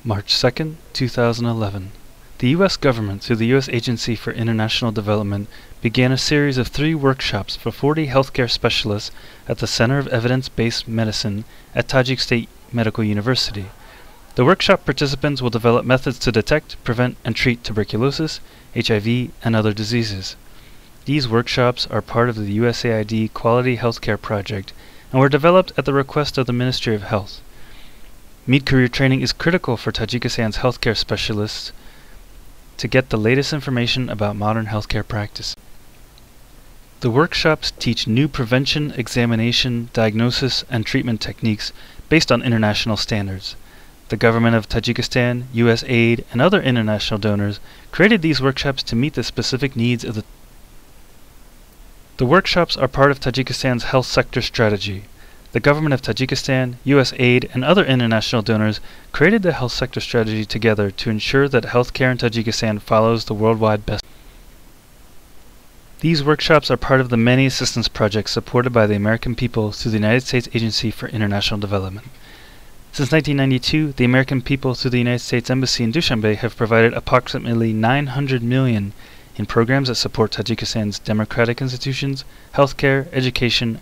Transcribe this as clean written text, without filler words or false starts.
March 2, 2011. The U.S. government, through the U.S. Agency for International Development, began a series of 3 workshops for 40 healthcare specialists at the Center of Evidence-Based Medicine at Tajik State Medical University. The workshop participants will develop methods to detect, prevent, and treat tuberculosis, HIV, and other diseases. These workshops are part of the USAID Quality Healthcare Project and were developed at the request of the Ministry of Health. Mid-career training is critical for Tajikistan's healthcare specialists to get the latest information about modern healthcare practice. The workshops teach new prevention, examination, diagnosis, and treatment techniques based on international standards. The government of Tajikistan, USAID, and other international donors created these workshops to meet the specific needs of the workshops are part of Tajikistan's health sector strategy. The government of Tajikistan, USAID, and other international donors created the health sector strategy together to ensure that healthcare in Tajikistan follows the worldwide best. These workshops are part of the many assistance projects supported by the American people through the United States Agency for International Development. Since 1992, the American people through the United States Embassy in Dushanbe have provided approximately $900 million in programs that support Tajikistan's democratic institutions, healthcare, education,